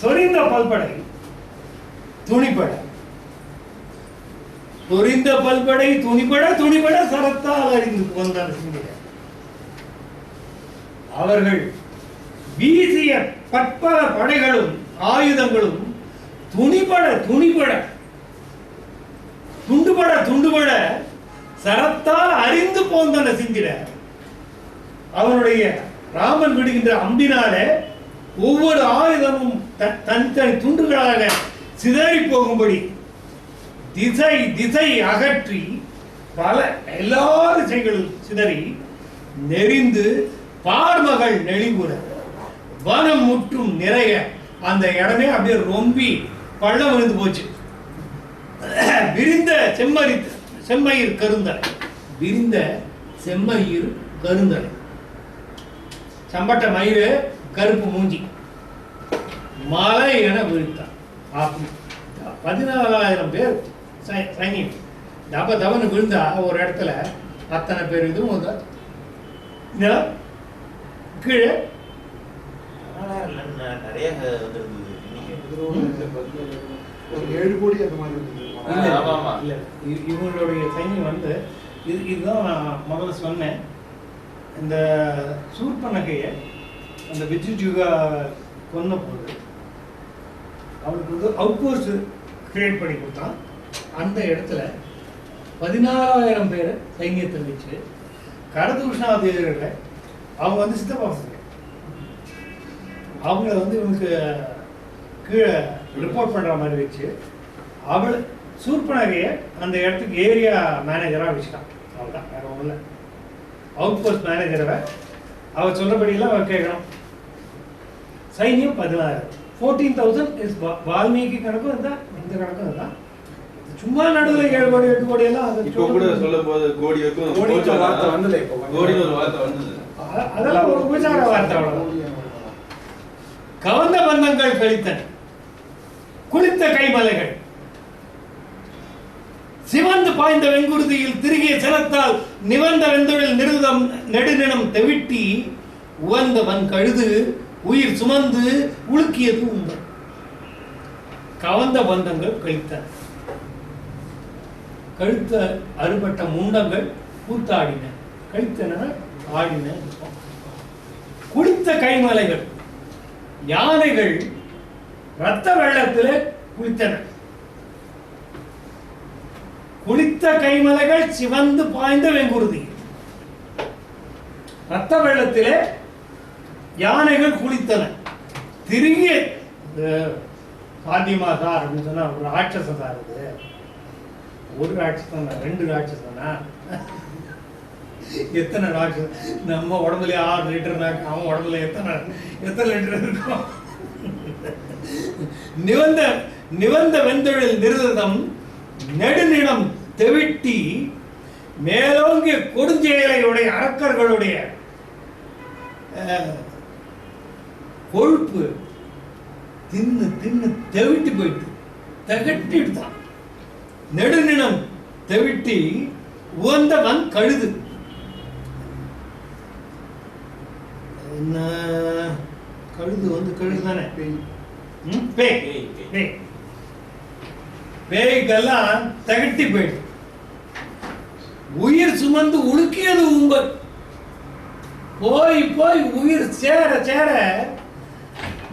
சொரிந்த பல்படை துணிபட, சொரிந்த பல்படை துணிபட, துணிபட சரத்தால் அறிந்து போந்தான் சிந்திட. அவர்கள் வீசிய பற்பல படைகளும் ஆயுதங்களும் துணிபட துணிபட, துண்டுபட துண்டுபட சரத்தால் அறிந்து போந்தன சிந்திட. அவனுடைய ராமன் விடுகின்ற அம்பினாலே ஒவ்வொரு ஆயுதமும் தனித்தனி துண்டுகளாக சிதறி போகும்படி திசை திசை அகற்றி பல எல்லா திசைகளும் சிதறி நெறிந்து பார்மகள் நெளிவுற வனம் முற்றும் நிறைய அந்த இடமே அப்படியே ரொம்பி பள்ளம் விழுந்து போச்சு. விரிந்த செம்மயிர் கருந்தலை, விரிந்த செம்மயிர் கருந்தலை, சம்பட்ட மயிறு கருப்பு மூஞ்சி மலை என விழித்தான். 14,000 பேர் சைனியம் தப தவனு விழுந்தா ஒரு இடத்துல அத்தனை பேர் இதுவும் கீழே நிறைய 7 கோடி அந்த மாதிரி. இவங்களுடைய சைனியம் வந்து இதுதான் நான் முதல்ல சொன்னேன். இந்த சூர்பனகையை அந்த விஜுஜுகா கொன்ன போது அவனுக்கு வந்து அவுட் போஸ்ட் கிரியேட் பண்ணி கொடுத்தான். அந்த இடத்துல 14,000 பேரை சைன்யத்தை வச்சு கடதூஷணாதிகளை அவங்க வந்து சித்தப்பாசங்க அவங்கள வந்து இவனுக்கு கீழே ரிப்போர்ட் பண்ணுற மாதிரி வச்சு அவளை சூர்பனகையை அந்த இடத்துக்கு ஏரியா மேனேஜராக வச்சுட்டான். அவ்வளோதான், வேற ஒன்றும் இல்லை. அவுட் போஸ்ட் மேனேஜரை அவர் சொல்றபடியெல்லாம் அவர் கேட்கணும். சைன்யம் 16,000. 14,000 இஸ் வால்மீகி கணக்கும் இருந்தால் இந்த கணக்கும் இருந்தால் சும்மா நடுவில் 7 கோடி 8 கோடி எல்லாம் சொல்லும் போது கோடி வார்த்தை வந்தது. அதெல்லாம் ஒரு உபசார வார்த்தை. அவ்வளவு கவர்ந்த பந்தங்கள் கழித்தன, குளித்த கைமலைகள் சிவந்து பாய்ந்த வெங்குருதியில் திருகிய சினத்தால் நிவந்த வெந்தொழில் நிருதம் நெடுநினம் தெவிட்டி உவந்தவன் கழுது உயிர் சுமந்து உழுக்கியது உங்கள் கவர்ந்த பந்தங்கள் கழித்தன. கழுத்த அறுபட்ட முண்டங்கள் கூத்தாடின, கழித்தன ஆடின. குளித்த கைமலைகள் யானைகள் இரத்த வெள்ளத்திலே குளித்தன. குளித்த கைமலைகள் சிவந்து பாய்ந்த வெங்குருதி, ரத்த வெள்ளத்திலே யானைகள் குளித்தன. திருகிய சாத்தியமா சார் அப்படின்னு சொன்னா ஒரு ராட்சசம் சார், இது ஒரு ராட்சசம் 2 ராட்சசனா? எத்தனை ராட்சசம்? நம்ம உடம்புல 6 லிட்டர், அவன் உடம்புல எத்தனை லிட்டர் இருக்கும்? நிவந்த வெந்தொழில் நிருதம் நெடுநிலம் தெவிட்டி மேலோங்கிய கொடுஞ்செயலையுடைய அரக்கர்களுடைய கொழுப்பு தின்னு தின்னு தெவிட்டி போயிட்டு தகட்டிட்டான். நெடுநிலம் தெவிட்டி உவந்தவன் கழுது. என்ன கழுது வந்து கழுது தானே, பேய்கெல்லாம் தகட்டி போயிட்டு உயிர் சுமந்து உழுக்கியது உங்கள். போய் போய் உயிர் சேர சேர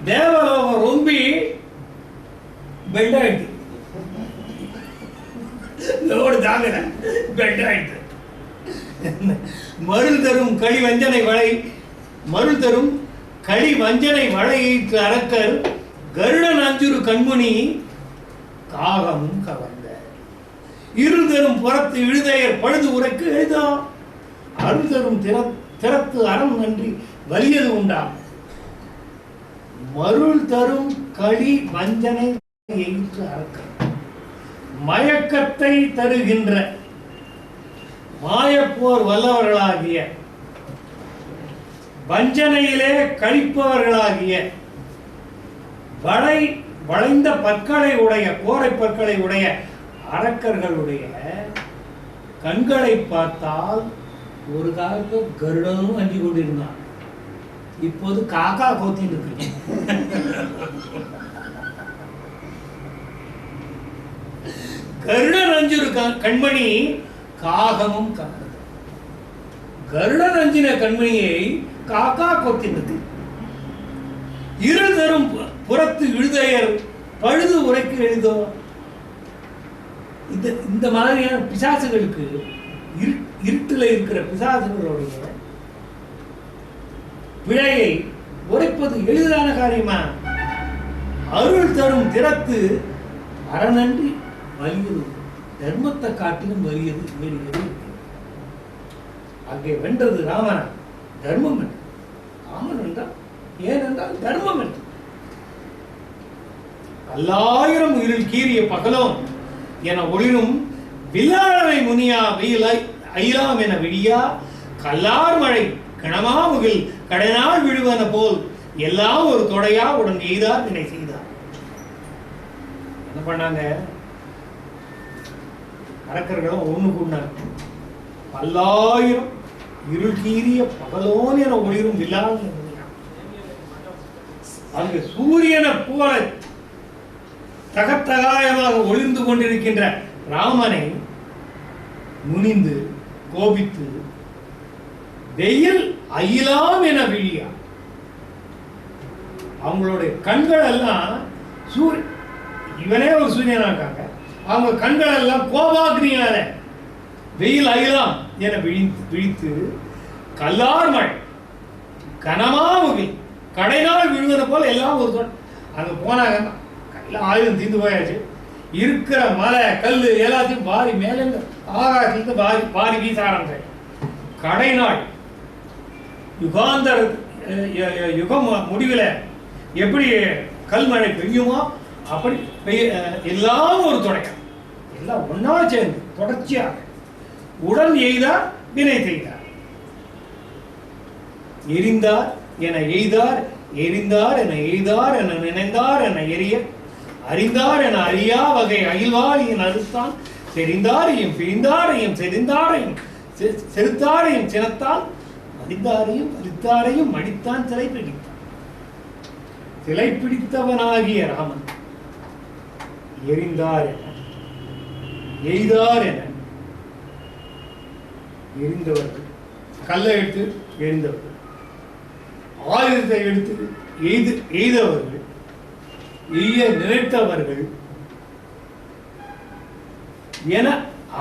தேவலோகம் ரொம்பி பெட் ஆயிட்டு, லோடு தாங்கல பெட் ஆயிட்டு. மருள் தரும் களி வஞ்சனை வளை, மருள் தரும் களி வஞ்சனை வளையிற்று அரக்கர் கருடன் அஞ்சுரு கண்முனி காகமும் கவர்ந்த இருள் தரும் புறத்து இழுதையர் பழுது உரைக்கு எழுதா அருள் தரும் திறத்து அறம் நன்றி வலியது உண்டா. மருள் தரும் களி வஞ்சனை எயிற்று அரக்கர் மயக்கத்தை தருகின்ற மாயப்போர் வல்லவர்களாகிய வஞ்சனையிலே கழிப்பவர்களாகிய வளைந்த பற்களை உடைய கோரை பற்களை உடைய அரக்கர்களுடைய கண்களை பார்த்தால் ஒரு காலத்தில் கருடனும் அஞ்சு கொண்டிருந்தான், இப்போது காக்கா கோத்தின்னு இருக்கு. கருடனஞ்சுரு கண்மணி காகமும் காணது. கருடனஞ்சின கண்மணியை காக்கா கொத்தினது. இருள் தரும் புறத்து இழுதையர் பழுது உரைக்கு எழுதோ. இந்த மாதிரியான பிசாசுகளுக்கு இருட்டில் இருக்கிற பிசாசுகளுடைய பிழையை உரைப்பது எளிதான காரியமா? அருள் தரும் திறத்து அறநன்றி வலியது, தர்மத்தை காட்டிலும் வலியது வேறு. அங்கே வென்றது ராமன். தர்மம் என்று ராமன் என்றால் ஏனென்றால் தர்மம் என்று. பல்லாயிரம் இருள் கீறிய பகலோன் என ஒளிரும் வில்லாளனை முனியா வெயிலாய் அயிலாம் என விழியா கல்லார் மழை கணமாமுகில் கடைநாள் விழுவன போல் எல்லாம் ஒரு தொடையா உடன் எய்தார் வினை செய்தார். என்ன பண்ணாங்க? அரக்கர்களும் ஒண்ணு கூடினாங்க. பல்லாயிரம் இருள் கீறிய பகலோன் என ஒளிரும் வில்லாளனை முனியா, அங்கு சூரியனை போல தகத்தகாயமாக ஒளிர்ந்து கொண்டிருக்கின்ற ராமனை முனிந்து கோபித்து வெயில் அயிலாம் என விழியா. அவங்களுடைய கண்கள் எல்லாம் இவனே ஒரு சூரியனா இருக்காங்க. அவங்க கண்கள் எல்லாம் கோபாக்னியால வெயில் அயிலாம் என விழித்து கல்லார் மழை கனமாமுகி கடைநாள் விழுவன போல எல்லாம் ஒரு அங்க போனாங்க. எல்லாம் ஆயுதம் தீர்ந்து போயாச்சு. இருக்கிற மலை கல் எல்லாத்தையும் பாரி மேல ஆகாயத்திலிருந்து பாரி வீச ஆரம்பிச்சாங்க. கடைநாள் யுகாந்தர யுகம் முடிவில் எப்படி கல்மழை பெய்யுமோ அப்படி எல்லாம் ஒரு தொடக்கம், எல்லாம் ஒன்னா சேர்ந்து தொடர்ச்சியாக உடன் எய்தார் வினை செய்தார். எரிந்தார் என எய்தார், எரிந்தார் என எய்தார் என நினைந்தார் என எரிய, அறிந்தார் என அறியா வகை அயில்வாளியின் அறுத்தான், செறிந்தாரையும் பிரிந்தாரையும் செறிந்தாரையும் செலுத்தாரையும் சினத்தால் மடிந்தாரையும் அழித்தாரையும் மடித்தான் சிலை பிடித்தான். சிலை பிடித்தவனாகிய ராமன் எரிந்தார் என எய்தார் என எரிந்தவர்கள், கல்லை எடுத்து எரிந்தவர்கள், ஆயுதத்தை எடுத்து எய்தவர்கள், எய்ய நினைத்தவர்கள் என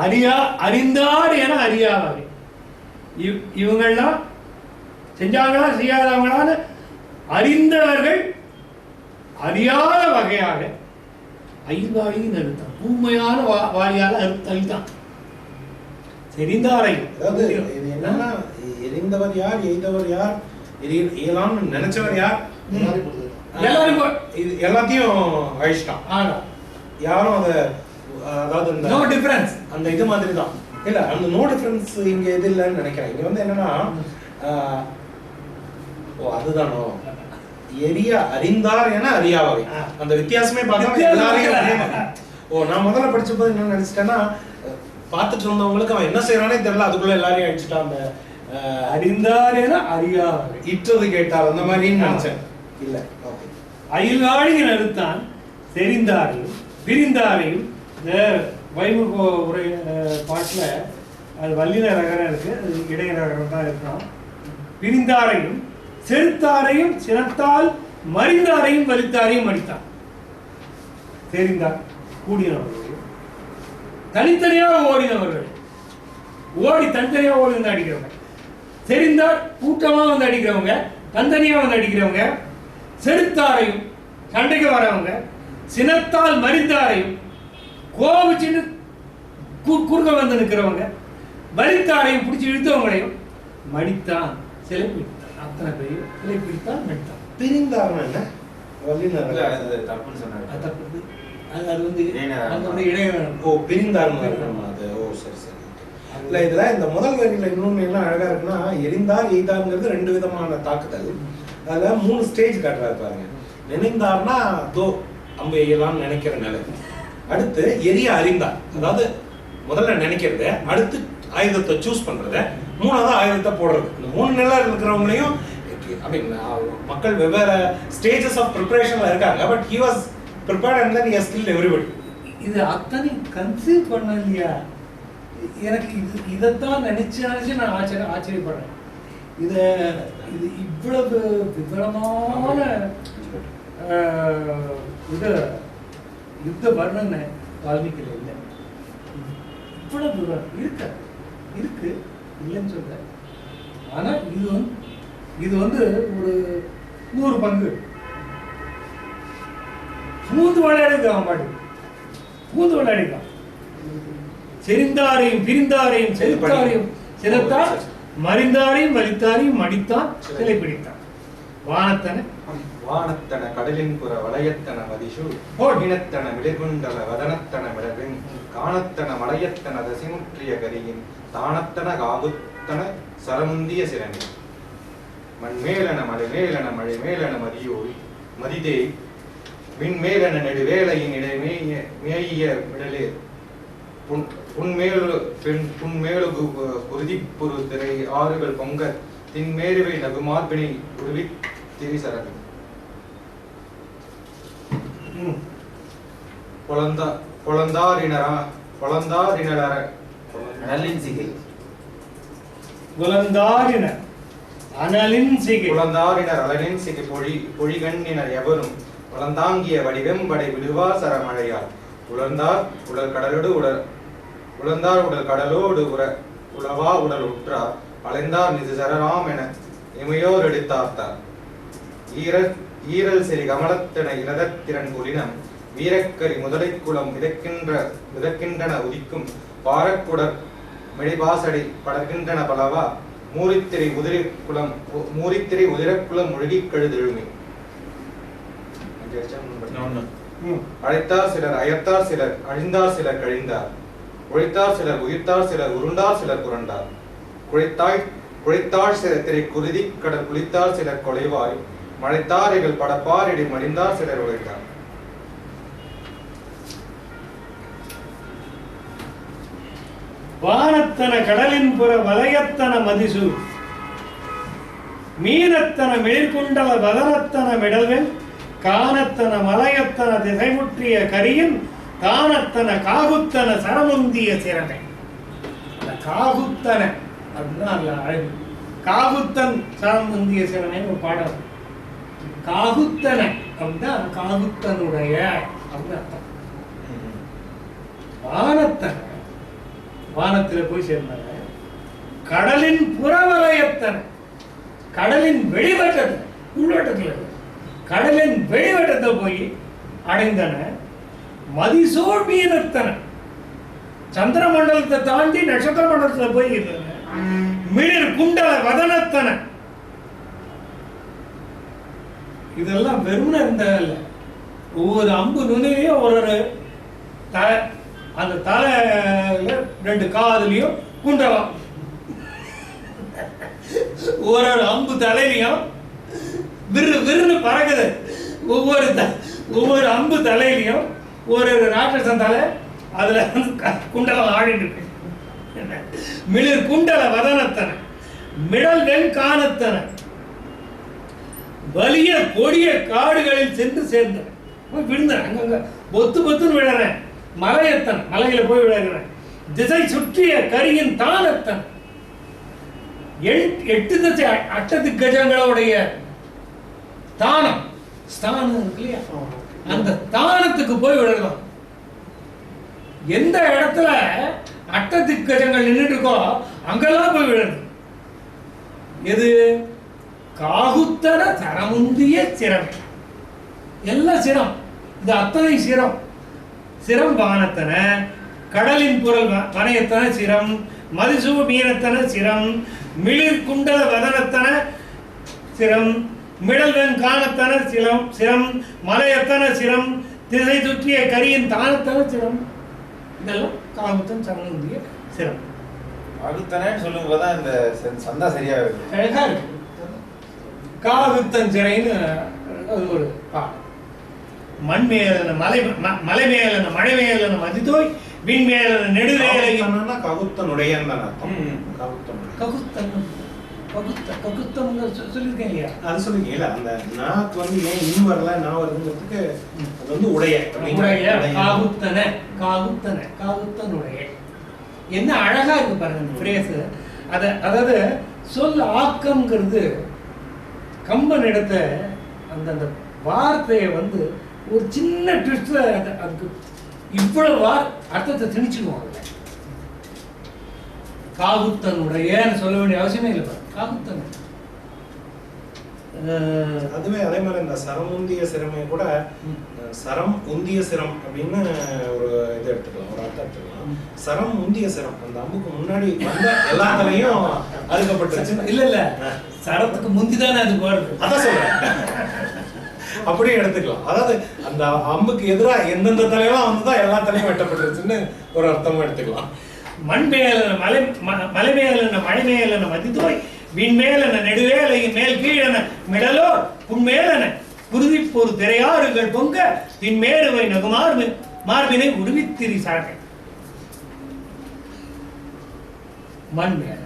அறிந்தார் என அறியாதவர்கள். இவங்கள்லாம் செஞ்சாங்களா செய்யாதவங்களான அறிந்தவர்கள் அறியாத வகையாக அயில்வாளியின் அழுத்தான், ஊமையான வாளியால் அழுத்தான். தெரிந்தாரை அதாவது இது என்னன்னா, எரிந்தவர் யார், எய்தவர் யார், எரியலாம்னு நினைச்சவர் யார், இது எல்லாத்தையும் அழிச்சிட்டான். யாரும் அதை, அதாவது நோ டிஃபரன்ஸ் அந்த இது மாதிரி தான் இல்ல, அந்த நோ டிஃபரன்ஸ் இங்க எது இல்லைன்னு நினைக்கிறேன். இங்க வந்து என்னன்னா, ஓ அதுதானோ அறிந்தார் என அறியாவை, அந்த வித்தியாசமே பார்த்தா எல்லாரையும். ஓ நான் முதல்ல படிச்ச போது என்ன நினைச்சிட்டேன்னா, பார்த்துட்டு இருந்தவங்களுக்கு அவன் என்ன செய்யறானே தெரியல, அதுக்குள்ள எல்லாரையும் அடிச்சுட்டான். அந்த அறிந்தார் என அறியாவை இற்றது கேட்டார் அந்த மாதிரி நினைச்சேன். இல்ல அயில்வாளியின் அழுத்தான், தெரிந்தாரையும் விரிந்தாரையும். இந்த வைமுக உரை பாட்டில் அது வல்லின ரகரம் இருக்கு, அது இடைய ரகரம் தான் இருக்கணும். விரிந்தாரையும் செருத்தாரையும் சினத்தால் மறிந்தாரையும் வலித்தாரையும் அடித்தான். தெரிந்தார் கூடினவர்கள், தனித்தனியாக ஓடினவர்கள், ஓடி தனித்தனியாக ஓடி வந்து அடிக்கிறவங்க, தெரிந்தார் கூட்டமாக வந்து அடிக்கிறவங்க, தனித்தனியாக வந்து அடிக்கிறவங்க, செருத்தாரையும் சண்டைக்கு வரவங்க, சினத்தால் மறிந்தாரையும் கோபிச்சுன்னு குறுக்க வந்து நிற்கிறவங்க, வலித்தாரையும் பிடிச்சி இழுத்தவங்களையும் மடித்தான், சிலை பிடித்தான். அத்தனை பேரையும் சிலை பிடித்தான், மடித்தான். பிரிந்தார்னா என்ன? இதுல இந்த முதல் வரியில இன்னொன்னு என்ன அழகா இருக்குன்னா, எரிந்தார் எய்தாருங்கிறது ரெண்டு விதமான தாக்குதல். அதுல 3 ஸ்டேஜ் காட்டுறாரு பாருங்க. நினைந்தார்னா தோ அம்பு எய்யலாம்னு நினைக்கிற நிலை, அடுத்து எரிய அறிந்தார், அதாவது முதல்ல நினைக்கிறது, அடுத்து ஆயுதத்தை சூஸ் பண்றது, மூணாவது ஆயுதத்தை போடுறது. இந்த 3 நிலை இருக்கிறவங்களையும் மக்கள் வெவ்வேறு ஸ்டேஜஸ் ஆஃப் ப்ரிப்பரேஷன்ல இருக்காங்க. But he was prepared and then he has killed everybody. இது அத்தனை கன்சீவ் பண்ண இல்லையா? எனக்கு இதைத்தான் நினைச்சு நான் ஆச்சரியப்படுறேன். இது இவ்வளவு விவரமான இது யுத்த வர்ணனை வால்மீகியில் இல்லை. இவ்வளவு விவரம் இருக்கு இல்லைன்னு சொல்ற. ஆனா இது வந்து ஒரு 100 பங்கு பூந்து விளையாடுக்கான் பாட்டு, பூந்து விளையாடிக்கான். செறிந்தாரையும் பிரிந்தாரையும் செலுத்தாரையும் செலுத்தான், மறிந்தாரையும் வலித்தாரையும் மடித்தான், சிலை பிடித்தான். வானத்தன கடலின் புற வளையத்தன மதிஷு மீனத்தன மிளிர்குண்டல வதனத்தன மிளகின் காணத்தன மலையத்தன தசிமுற்றிய கரியின் தானத்தன காகுத்தன சரமுந்திய சிறனி மண்மேலன மலைமேலன மழைமேலன மதியோய் மதிதே விண்மேலன நெடுவேளையின் இடைமேய மிடலே புன்மேலு குருதிப்புரு திரை ஆறுகள் பொங்க தின்மேருவை நகுமார்பினை உருவி திரிசரன் பொழிகண்ணினர் எவரும் உளந்தாங்கிய வடிவெம்படை விடுவாசர மழையால் உலர்ந்தார் உடல் கடலோடு உளவா உடல் உற்றார் அலைந்தார் நிது சரராம் என இமையோர் எடுத்தார்த்தார் ஈரல் செறி கமலத்தென இலதத்திறன் குலினம் வீரக்கரி முதலைக்குளம் மிதக்கின்றன உதிக்கும் பாரக்குடர் மிடைபாசடை படர்கின்றன பலவா மூரித்திரை உதிரக்குளம் முழுகிக் கழுதெழுமி. அழைத்தார் சிலர், அயர்த்தார் சிலர், அழிந்தார் சிலர், கழிந்தார், உழைத்தார் சிலர், உயிர்த்தார் சிலர், உருண்டார் சிலர், புரண்டார், குழைத்தாள் சிலர் திரை குருதி கடல் குளித்தார் சிலர் கொலைவாய் மழைத்தாரைகள் படப்பார் இடி மடிந்தார் சிலர் உழைத்தார். வானத்தன கடலின் புற வலயத்தன மதிசு மீனத்தன மேற்குண்டல வதனத்தன மிடல்வென் காணத்தன மலையத்தன திசைமுற்றிய கரியின் தானத்தன காகுத்தன சரமுந்திய சிறனை. காகுத்தன அப்படின்னா அழகு. காகுத்தன் சரமுந்திய சிறனை ஒரு பாடம். காகுத்தன அப்படின்னா காகுத்தனுடைய அப்படின்னு அர்த்தம். வானத்தன வானத்தில் போய் சேர்ந்தாங்க. கடலின் புறவலயத்தன கடலின் வெளிவட்டத்தில் உள்வட்டத்தில் கடலின் வெளிவட்டத்தை போய் அடைந்தன. மதிசோழ் மீனத்தன சந்திர மண்டலத்தை தாண்டி நட்சத்திர மண்டலத்துல போய் இருந்தன. மிளிர் குண்டல வதனத்தன இதெல்லாம் வெறும்னு இருந்ததில்ல. ஒவ்வொரு அம்பு நுனிலையும் ஒரு தலை, அந்த தலையில 2 காதுலையும் குண்டலம், ஒரு அம்பு தலையிலையும் விரு விருன்னு பறக்குது. ஒவ்வொரு அம்பு தலையிலையும் ஒரு ராட்சசன் தலை, அதுல குண்டலம் ஆடிட்டு இருக்கு. மிளிர் குண்டல வதனத்தன மிடல் வெண் காணத்தன வலிய கொடிய காடுகளில் சென்று சேர்ந்தன. விழுந்தன, அங்கங்க பொத்து பொத்துன்னு விழுறேன். மலையத்தன் மலையில போய் விழுகிறேன். திசை சுற்றிய கரியின் தானத்தன் 8 திசை அட்டதிக்கஜங்களுடைய தானம், ஸ்தானம் இருக்கு இல்லையா, அந்த தானத்துக்கு போய் விழலாம். எந்த இடத்துல அட்டதிக்கஜங்கள் நின்றுட்டு இருக்கோ அங்கெல்லாம் போய் விழுது. எது? காகுத்தர தரமுந்திய சிரம். எல்லாம் சிரம். இது அத்தனை சிரம். சிரம் வானத்தன கடலின் புறல் வனையத்தன சிரம் மதிசூ மீனத்தன சிரம் மிளிர் குண்டல வதனத்தன சிரம் மிடல்வன் காணத்தன சிரம் சிரம் மலையத்தன சிரம் திசை சுற்றிய கரியின் தானத்தன சிரம். இதெல்லாம் காகுத்தன் சரமுந்திய சிரம். காகுத்தனன்னு சொல்லும் போதுதான் இந்த சந்தா சரியா இருக்கு. அழகா இருக்கு. காகுத்தன் சிறைன்னு அது ஒரு பாடம். மண் மேலன மலை மேலன மழை மேலன மதிதோய் விண் மேலன நெடுவேலை ககுத்தனுடைய ககுத்தன் ககுத்தம் சொல்லியிருக்கேன் இல்லையா? அது சொல்லுங்க. அந்த நாக்கு வந்து ஏன் இன் வரல நான் வருதுங்கிறதுக்கு அது வந்து உடைய காகுத்தன காகுத்தன காகுத்தனுடைய என்ன அழகா இருக்கு பாருங்க அந்த ஃப்ரேஸ். அதாவது சொல் ஆக்கம்ங்கிறது கம்பன் இடத்த அந்த அந்த வார்த்தையை வந்து ஒரு சின்ன ட்விஸ்ட்ல அதுக்கு இவ்வளவு அர்த்தத்தை திணிச்சுக்குவோம். அதுல காகுத்தனுடையன்னு சொல்ல வேண்டிய அவசியமே இல்லை. காகுத்தன் அதுவே அதே மாதிரி இந்த சரம் உந்திய சிரமை கூட சரம் உந்திய சிரம் அப்படின்னு ஒரு இது எடுத்துக்கலாம், ஒரு அர்த்தம் எடுத்துக்கலாம். சரம் உந்திய சிரம் அந்த அம்புக்கு முன்னாடி வந்த எல்லாத்துலயும் அறுக்கப்பட்டுருச்சு. இல்ல சரத்துக்கு முந்திதானே அது போறது. அதான் சொல்றேன். அப்படியே எடுத்துக்கலாம். அதாவது அந்த அம்புக்கு எதிராக எந்தெந்த தலையெல்லாம் வந்துதான் எல்லா தலையும் வெட்டப்பட்டுருச்சுன்னு ஒரு அர்த்தமும் எடுத்துக்கலாம். மண் மேலன மலை மேலன மழை மேலன மதிதோய் விண்மேலன நெடுவேலையின் மேல் கீழன மிடலோ புண்மேலன குருதிப்பொரு திரையாறுகள் பொங்க பின்மேறுவை நகுமார்பு மார்பினை உருவித்திரி சாட்டை. மண் மேல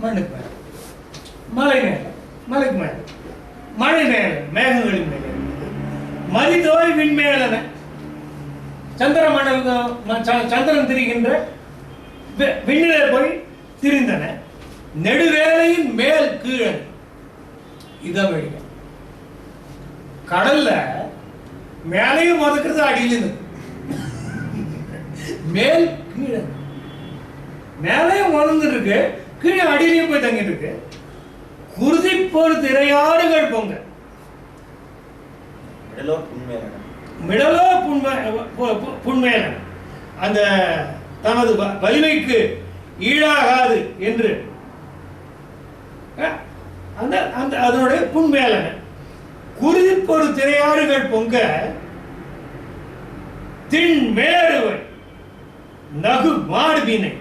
மண்ணுக்கு மேல, மலை மேல மலைக்கு மேல, மழை மேல மேகங்களின் மேல, மதிதோய் விண்மேலன சந்திர மண்டல சந்திரன் திரிகின்ற விண்ணிலே போய் திரிந்தன நெடுவேலையின் மேல் கீழன். இதான் வெளிய கடல்ல மேலையும் மதுக்கிறது அடியிலும் மேல் கீழன். மேலையும் மறந்து இருக்கு, கீழே அடியிலையும் போய் தங்கிட்டு இருக்கு. குருதிப்போர் திரையாறுகள் பொங்க மிடலோ புண்மேலன் அந்த தனது வலிமைக்கு ஈடாகாது என்று அந்த அந்த அதனுடைய புண்மேலன குருதிப்பொரு திரையாறுகள் பொங்க தின் மேருவை நகு மார்பினை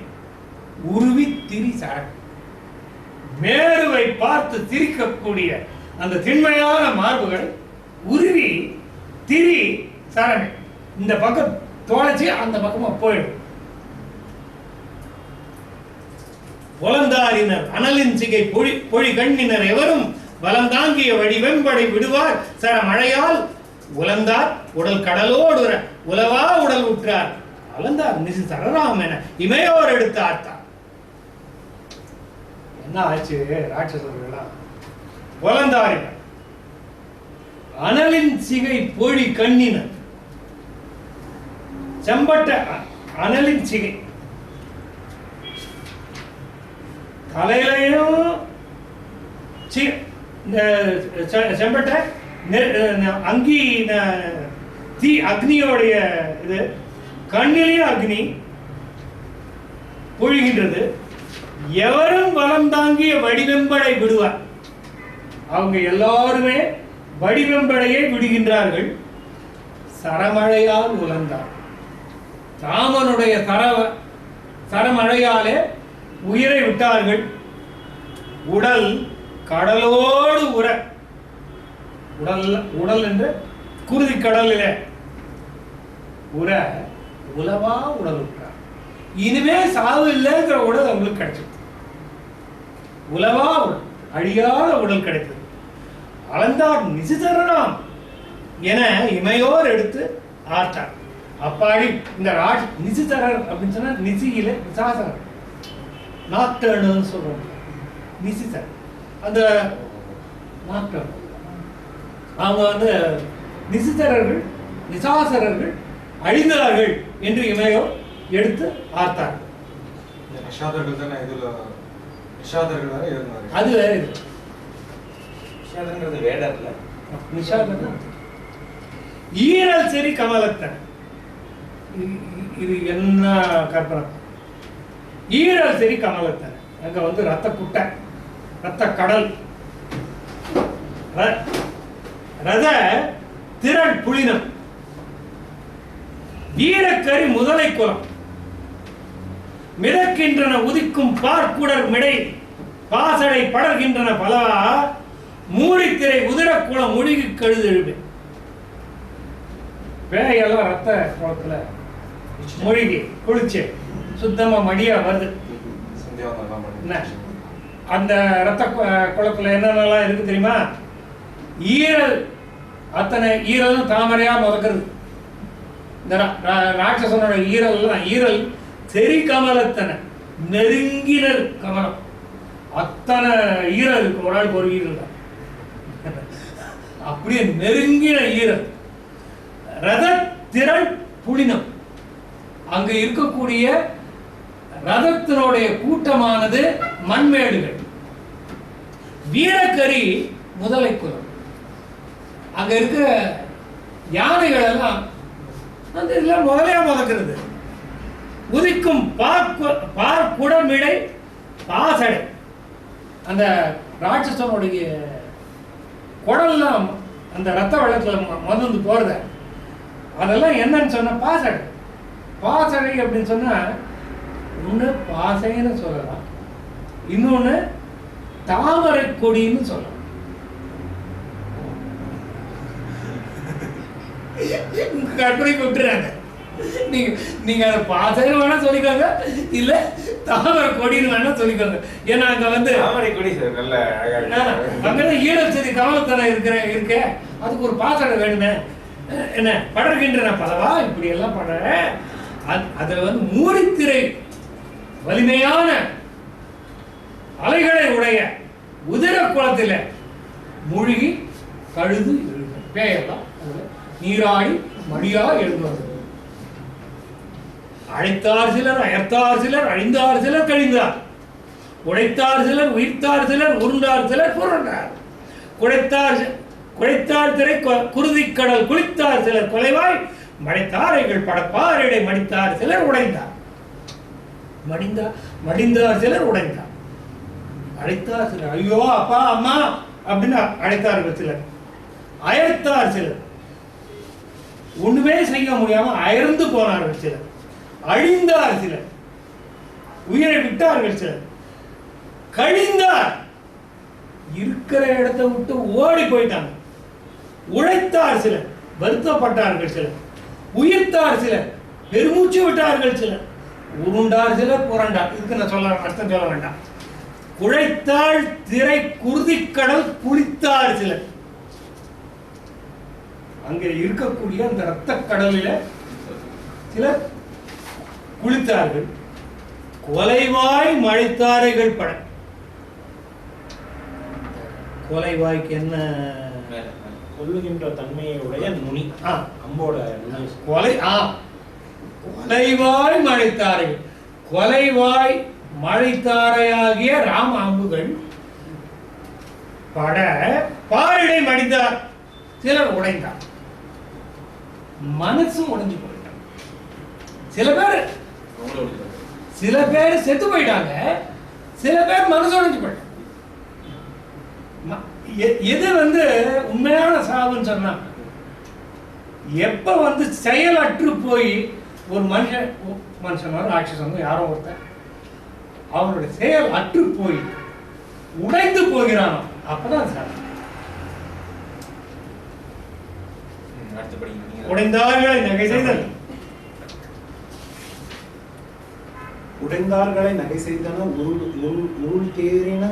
உருவி திரி சார. மேருவை பார்த்து திரிக்கக்கூடிய அந்த திண்மையான மார்புகளை உருவி திரி சரணை இந்த பக்கம் தோலைச்சு அந்த பக்கமா போயிடும். புலந்தாரினர் அனலின் சிகை பொழி கண்ணினர் எவரும் வலந்தாங்கிய வழி வெம்படை விடுவார் சர மழையால் உலந்தார் உடல் கடலோடு உலவா உடல் உற்றார் அலந்தார் நிசி சரராம் என இமையோர் எடுத்து ஆர்த்தார். என்ன ஆச்சு ராட்சசர்களா? புலந்தாரினர் அனலின் சிகை பொழி கண்ணினர் செம்பட்ட அனலின் சிகை தலையிலையும் செம்பட்ட அங்கி தீ அக்னியோடைய இது கண்ணிலையும் அக்னி பொழிகின்றது. எவரும் வலம் தாங்கிய வடிவெம்படை விடுவார். அவங்க எல்லாருமே வடிவெம்படையை விடுகின்றார்கள். சரமழையால் உலர்ந்தார். ராமனுடைய சரமழையாலே உயிரை விட்டார்கள். உடல் கடலோடு உடல் என்று குருதி கடலிலே உலவா உடல் விட்டார். இனிமே சாவு இல்லைங்கிற உடல் அவங்களுக்கு கிடைச்சது. உலவா அழியாத உடல் கிடைத்தது. அளந்தார் நிசிதரனாம் என இமையோர் எடுத்து ஆற்றார். அப்பாடி இந்த நிசிதரர் அப்படின்னு சொன்னா நிசியில நிசாசரர் நாக்டர்னு சொல்றாங்க. நிசிதர் அந்த நாக்டர் அவங்க வந்து நிசிதரர்கள் நிசாசரர்கள் அழிந்தார்கள் என்று இமையோர் எடுத்து ஆர்த்தார்கள். நிஷாதர்கள் தானே இதுல நிஷாதர்கள் வேற இருந்தாங்க. அது வேற இது. நிஷாதங்கிறது வேடர்ல. நிஷாதர் ஈரல் சரி கமலத்தன். இது என்ன கற்பனை? ஈரல் சரி கமலத்தன். அங்க வந்து ரத்த குட்டை ரத்த கடல் ரத திரள் புலினம் வீரக்கரி முதலை குலம் மிதக்கின்றன உதிக்கும் பார்க்குடர் மிடை பாசடை படர்கின்றன பலவா மூடித்திரை உதிரக்குளம் முழுகி கழுதெழுமே. பேயெல்லாம் ரத்த குளத்துல முழுகி குளிச்சு சுத்தமா மடியா வருது. அந்த ரத்த குளத்துல என்னென்னலாம் இருக்கு தெரியுமா? ஈரல், அத்தனை ஈரலும் தாமரையா முதக்கிறது. இந்த ராட்சசனோட ஈரல் தெரி கமலத்தனை நெருங்கின கமலம், அத்தனை ஈரல் இருக்கு. ஒரு ஆளுக்கு ஒரு ஈரல் தான், அப்படியே நெருங்கின ஈரல். ரத திரள் புலினம், அங்க இருக்கக்கூடிய ரதத்தினுடைய கூட்டமானது மண்மேடுகள். வீரக்கரி முதலை குலம், அங்க இருக்க யானைகள் எல்லாம் அந்த இதெல்லாம் முதலையா முதக்கிறது. உதிக்கும் பார்க்குடமிடை பாசடை, அந்த ராட்சசனுடைய குடல்லாம் அந்த ரத்த வெள்ளத்துல மதந்து போறத, அதெல்லாம் என்னன்னு சொன்ன பாசடை. பாசடை அப்படின்னு சொன்னா ஒண்ணு பாசைன்னு சொல்லலாம், இன்னொன்னு தாமரை கொடின்னு சொல்லலாம். கற்பனைக்கு விட்டுறாங்க. நீங்க அதை பாசைன்னு வேணா சொல்லிக்கோங்க, இல்ல தாமரை கொடின்னு வேணா சொல்லிக்கோங்க. ஏன்னா அங்க வந்து தாமரை கொடி சார் நல்ல அங்கதான் ஈழல் சரி கவலத்தனை இருக்க, அதுக்கு ஒரு பாசடை வேணுமே. என்ன படர்கின்றன பலவா இப்படி எல்லாம் பட, அதுல வந்து மூரித்திரை வலிமையான அலைகளை உடைய உதிர குளத்தில மூழ்கி கழுது பேயெல்லாம் நீராடி மடியா எழுதுவாங்க. அழைத்தார் சிலர், அயர்த்தார் சிலர், அழிந்தார் சிலர், கழிந்தார். உடைத்தார் சிலர், உயிர்த்தார் சிலர், உருண்டார் சிலர், புரண்டார். குழைத்தார் திரை குருதிக்கடல் குளித்தார் சிலர், கொலைவாய் மடைத்தாரைகள் படப்பாரிடை மடித்தார் சிலர், உடைந்தார். மடிந்தார் சிலர், உடைந்தார். அழைத்தார் சிலர், ஐயோ அப்பா அம்மா அப்படின்னு அழைத்தார்கள் சிலர். அயர்த்தார் சிலர், ஒண்ணுமே செய்ய முடியாம அயர்ந்து போனார்கள் சிலர். அழிந்தார் சிலர், உயிரை விட்டார்கள் சிலர். கழிந்தார், இருக்கிற இடத்தை விட்டு ஓடி போயிட்டாங்க. உழைத்தார் சிலர், வருத்தப்பட்டார்கள் சிலர். உயிர்த்தார் சிலர், பெருமூச்சு விட்டார்கள் சிலர். உருண்டார் சிலர், புரண்டார். இதுக்கு நான் சொல்ல அர்த்தம் சொல்ல வேண்டாம். குழைத்தாள் திரை குருதிக்கடல் குளித்தார் சிலர். அங்கே இருக்கக்கூடிய அந்த ரத்த கடலில சிலர் குளித்தார்கள். கொலைவாய் மழைத்தாரைகள் பட, கொலைவாய்க்கு என்ன? கொல்லுகின்ற தன்மையுடைய நுனி, அம்போட நுனி. கொலைவாய் மழைத்தாரைகள், கொலைவாய் மழைத்தாரையாகிய ராம அம்புகள் பட பாரிடை மடிந்தார் சிலர், உடைந்தார். மனசும் உடைஞ்சு போயிட்டாங்க. சில பேர் செத்து போயிட்டாங்க, சில பேர் மனசு உடைஞ்சு போயிட்டாங்க. எது வந்து உண்மையான சாவுன்னு சொன்னா, எப்ப வந்து செயலற்று போய் ஒரு மனுஷனோ ராட்சசனோ யாரோ ஒருத்தர் அவனுடைய செயல் அற்று போய் உடைந்து போகிறானோ அப்பதான் சார். உடைந்தார்களை நகை செய்தல், உடைந்தார்களை நகை செய்தன உருள் தேறின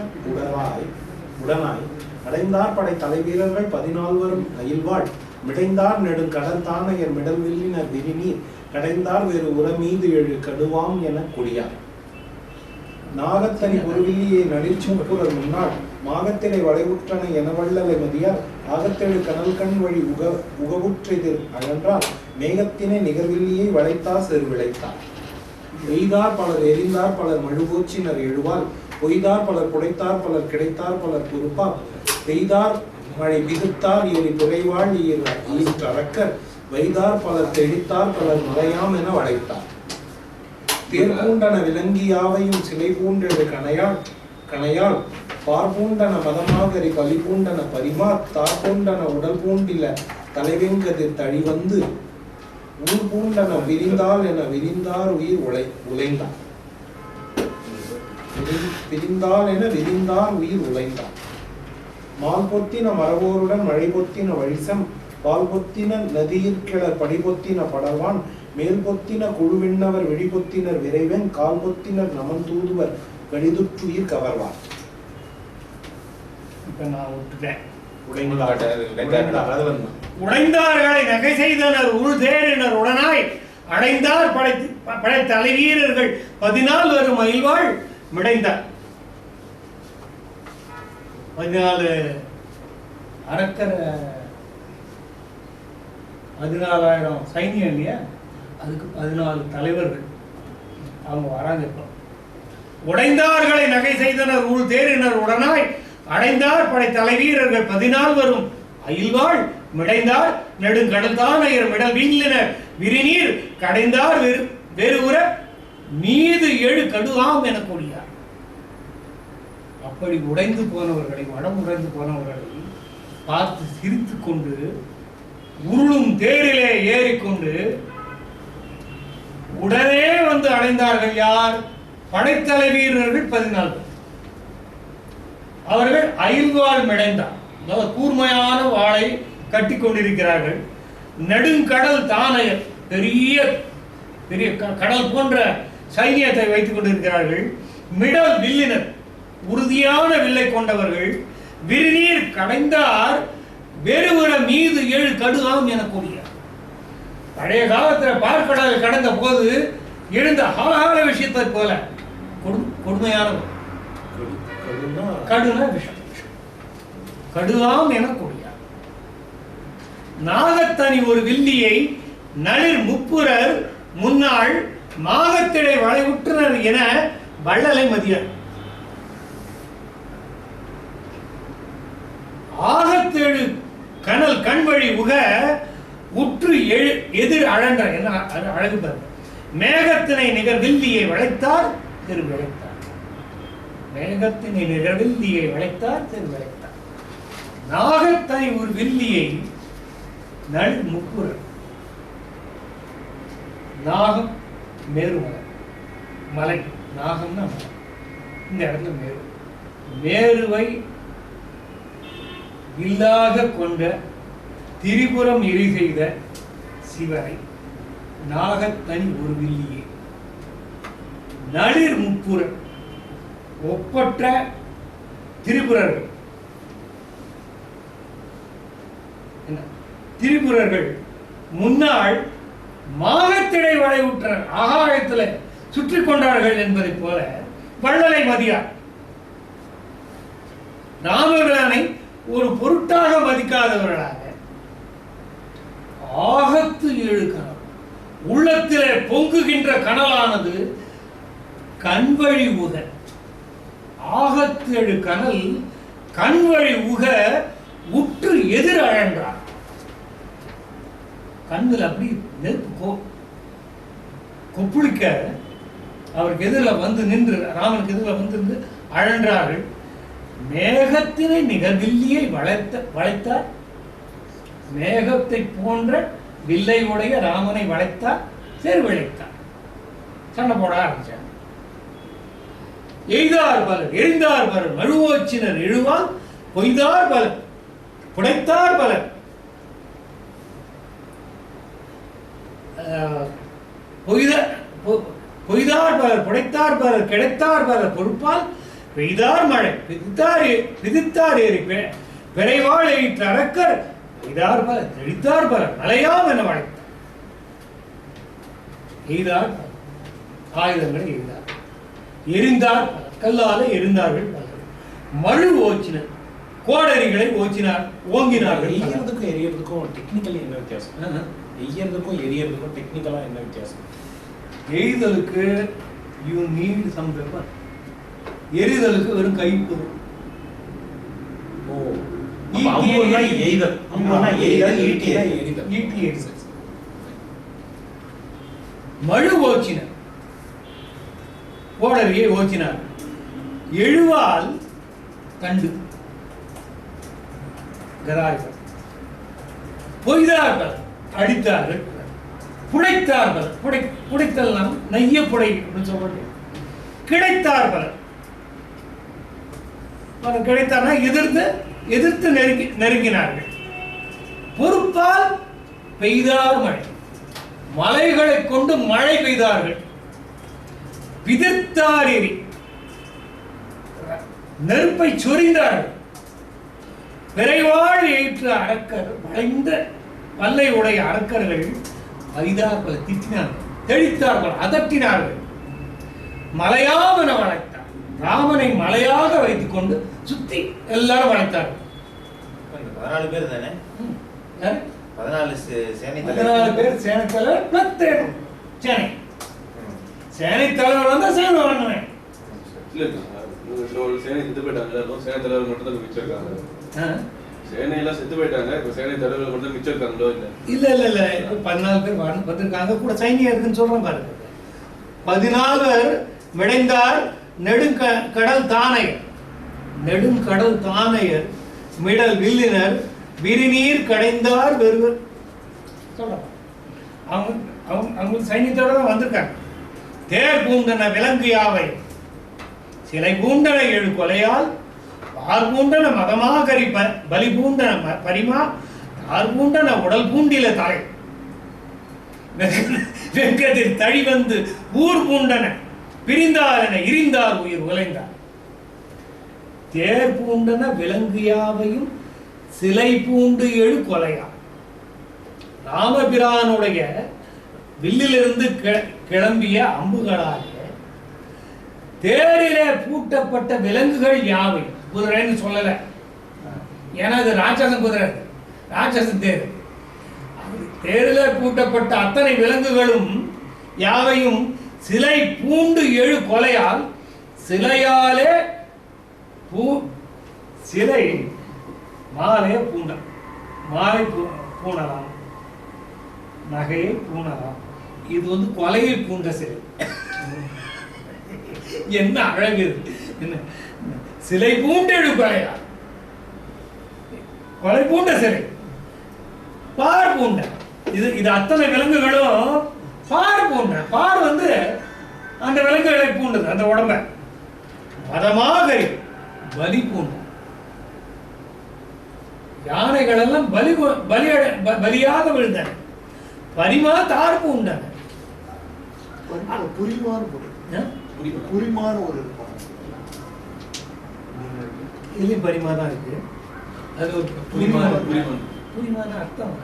உடனாய் அடைந்தார் படை தலைவீரர்கள் 14 அயில்வாள் மிடைந்தார் நெடுங்கடல் தானையர் மிடல் வில்லினர் விரிநீர் கடைந்தார் வேறு உரமீது எழு கடுவாம் என கொடியார். நாகத்தனி ஒருவில்லியை நடிச்சுப்புறர் முன்னாள் மாகத்திரை வளைவுற்றன என வள்ளலை மதியார் ஆகத்தெழு கனல் கண் வழி உகவுற்றெதிர் அகன்றார் மேகத்தினை நிகர்வில்லியை வளைத்தார் செரு விளைத்தார். எய்தார் பலர் எரிந்தார் பலர் மழுவோச்சினர் எழுவார் பொய்தார் பலர் புடைத்தார் பலர் கிடைத்தார் பலர் பொறுப்பார் பெய்தார் மழை விகுத்தார் எலி புகைவாள் ஈர்க்கறக்கர் வைதார் பலர் தெளித்தார் பலர் முறையாம் என வளைத்தார். தேர்பூண்டன விலங்கியாவையும் சிலை பூண்டெழு கணையால் பார்பூண்டன மதமாகரி பலிபூண்டன பரிமார் தார்பூண்டன உடல் பூண்டில தலைவெங்கதிர் தழிவந்து ஊர் பூண்டன விரிந்தால் என விரிந்தார் உயிர் உழைந்தார். விரிந்தால் என விரிந்தார் உயிர் உழைந்தார். மால் பொத்தின மரவோருடன் மழை பொத்தின வழிசம் பால் பொத்தின நதியிற்கிழர் படிபொத்தின படவான் மேல் பொத்தின குழுவிண்ணவர் விழிபொத்தினர் விரைவன் கால் பொத்தினர் நமன் தூதுவர் கடிதுற்றுயிர் கவர்வார். இப்ப நான் விட்டுட்டேன். உடைந்தார்களை நகை செய்தனர் உள் தேரினர் உடனாய் அடைந்தார் படை தலைவீரர்கள் 14 வரும் மயில்வாள் மிடைந்தார். 14 அரக்கர 14,000 சைன்யம் இல்லையா, அதுக்கு 14 தலைவர்கள் அவங்க வராங்க. இப்போ உடைந்தார்களை நகை செய்தனர் உள் தேரினர் உடனாய் அடைந்தார் படை தலைவீரர்கள் 14 வரும் அயில்வாள் மிடைந்தார் நெடுங்கடல்தானையர் மிடல் வீங்கினர் விரிநீர் கடைந்தார் வெறுவுற மீது 7 கடுகாம் என கூறியார். அப்படி உடைந்து போனவர்களை, மனம் உடைந்து போனவர்களை பார்த்து சிரித்து கொண்டு உருளும் தேரிலே ஏறிக்கொண்டு உடனே வந்து அடைந்தார்கள். யார்? படைத்தலைவீரர்கள் 14. அவர்கள் அயில்வாள் மிடைந்தார், அதாவது கூர்மையான வாளை கட்டி கொண்டிருக்கிறார்கள். நெடுங்கடல் தானையர், பெரிய பெரிய கடல் போன்ற சைனியத்தை வைத்துக் கொண்டிருக்கிறார்கள். மிடல் வில்லினர், உறுதியான வில்லை கொண்டவர்கள். விரிநீர் கடைந்தார் வெறுவர மீது 7 கடுகாம் என கூறியார். பழைய காலத்தில் பார்க்கடல் கடந்த போது எழுந்த ஆகார விஷயத்தை போல கொடுமையான கடுன விஷம் கடுகாம் என கூறியார். நாகத்தனி ஒரு வில்லியை நளிர் முப்புரர் முன்னாள் மாகத்திடை வளைவுற்றனர் என வள்ளலை மதியார். ஆகத்தேழு கனல் கண்வழி உக உற்று எதிர் அழன்ற என்ன அழகு பெற மேகத்தினை நிகர் வில்லியை வளைத்தார் திரு விளைத்தார். மேகத்தினை நிகர் வில்லியை வளைத்தார் திரு விளைத்தார். நாகத்தனை ஒரு வில்லியை நல் முப்புரர், நாகம் மேருமலை, மலை, நாகம்னா மலை, இந்த இடத்துல மேரு, மேருவை இல்லாக கொண்ட திரிபுரம் எரி செய்த சிவனை நாகத்தனி ஒரு வில்லியே நளிர் முப்புரர் ஒப்பற்ற திரிபுரர்கள், திரிபுரர்கள் முன்னாள் மாகத்திடை வளைவுற்றனர், ஆகாயத்தில் சுற்றி கொண்டார்கள் என்பதை போல வள்ளலை மதியார். ராமபிரானை ஒரு பொருட்டாக மதிக்காதவர்களாக ஆகத்து 7 கனல், உள்ளத்திலே பொங்குகின்ற கனலானது கண்வழி உக, ஆகத்து 7 கனல் கண்வழி உக உற்று எதிர் அழன்றார். கண்ணில் அப்படி நெருப்பு கொப்புளிக்க அவருக்கு எதிரில் வந்து நின்று, ராமனுக்கு எதிரில் வந்து நின்று அழன்றார்கள். மேகத்தினை நிகழ்வில்லியை வளைத்தார், மேகத்தை போன்ற வில்லை உடைய ராமனை வளைத்தார், தேர் விளைத்தார். சண்டை போட ஆரம்பிச்சார். எய்தார் பலர் எரிந்தார் பலர் மழுவோச்சினர் எழுவால் பொய்தார் பலர் புடைத்தார் பலர். பொய்தார் பலர் புடைத்தார் பலர் கிடைத்தார் பலர் பொறுப்பால் பெய்தார் மழை விதித்தார் ஏறி விரைவாள் எயிற்று அரக்கர் எய்தார் பலர் தெளித்தார் பலர் மலையாம் என வளைத்தார். எய்தார் ஆயுதங்களை எய்தார், எரிந்தார் பலர், கல்லால எரிந்தார்கள் பலர். மழு ஓச்சினர், கோடரிகளை ஓச்சினார் ஓங்கினார்கள். எரியறதுக்கும் எரியறதுக்கும் டெக்னிக்கலி என்ன வித்தியாசம்? எரியறதுக்கும் எரியறதுக்கும் டெக்னிக்கலா என்ன வித்தியாசம்? எய்தலுக்கு யூ நீட் சம் வெப்பன், எரிதலுக்கு வெறும் கை போதும். மழு ஓச்சினர், கோடரியை ஓச்சினார். எழுவால் தண்டு கதாயுதம். பொய்தார்கள் அடித்தார்கள், புடைத்தார்கள். புடைத்தல் நாம் நைய புடை அப்படின்னு சொல்றோம். கிடைத்தார்கள், கிடைத்தார்னா எதிர்த்து நெருங்கினார்கள். பொறுப்பால் பெய்தார் மழை, மலைகளை கொண்டு மழை பெய்தார்கள். விதிர்த்தார் எரி, நெருப்பை சொரிந்தார்கள். விரைவாழ் ஏற்று அரக்கர் வளைந்த பல்லை உடைய அரக்கர்கள் வைதார்களை திட்டினார்கள், தெளித்தார்கள், அதட்டினார்கள். மலையாவன வளைத்தார். ராமனை மலையாக வைத்துக் கொண்டு சுத்தி எல்லாரும் வளைத்தார்கள். 14 பேர் தானே? 14 சேனை 14 பேர் சேனை தலைவர் பிரத்யேகம் சேனை. சேனை தலைவர் வந்தா சேனை வரணும். இல்ல ஒரு சேனை செத்து போயிட்டாங்க, சேனை தலைவர் மட்டும் தான் மிச்சம் இருக்காங்க. சேனை எல்லாம் செத்து போயிட்டாங்க, இப்ப சேனை தலைவர் மட்டும் மிச்சம் இருக்காங்களோ? இல்ல இல்ல இல்ல இல்ல, இப்ப 14 பேர் வந்திருக்காங்க, கூட சைனியம் இருக்குன்னு சொல்றேன் பாருங்க. 14 விடைந்தார் நெடுங்கடல் தானையர். நெடுங்கடல் தானையர் மிடல் வில்லினர் விரிநீர் கடைந்தார் வெறுவர். சொல்றேன், அவங்க சைனியத்தோட தான் வந்திருக்காங்க. தேர் பூண்டன விலங்கு யாவை, சிலை பூண்டன 7 கொலையால், பார் பூண்டன மதமாகரி பலி பூண்டன பரிமா, தார் பூண்டன உடல் பூண்டில தலை, வெங்கதில் தழி வந்து ஊர் பூண்டன பிரிந்தார் என இரிந்தார் உயிர் உலைந்தார். தேர் பூண்டன விலங்கு யாவையும் சிலை பூண்டு 7 கொலையா. ராமபிரானுடைய வில்லிலிருந்து கிளம்பிய அம்புகளாக தேரிலே பூட்டப்பட்ட விலங்குகள் யாவை. குதிரைன்னு சொல்லல, ஏன்னா அது ராட்சசன் குதிரை, ராட்சசன் தேர். தேரிலே பூட்டப்பட்ட அத்தனை விலங்குகளும் யாவையும் சிலை பூண்டு 7 கொலையால், சிலையாலே சிலை மாலையை பூண்ட, மாலை பூணலாம், நகையை பூணலாம். இது வந்து கொலையை பூண்ட சிலை. என்ன அழகு! என்ன சிலை பூண்டெழு கொலையா, கொலை பூண்ட சிலை, பார் பூண்ட. இது அத்தனை விலங்குகளும் பார் பூண்ட. பார் வந்து அந்த விலங்குகளை பூண்டது, அந்த உடம்ப. மதமாக பலி பூண்ட. யானைகள் எல்லாம் பலியாக விழுந்தன. பரிமா தார் பூண்டன. புரிமான ஒரு இல்ல பரிமா தான் இருக்கு. அது ஒரு புரிமான அர்த்தம்.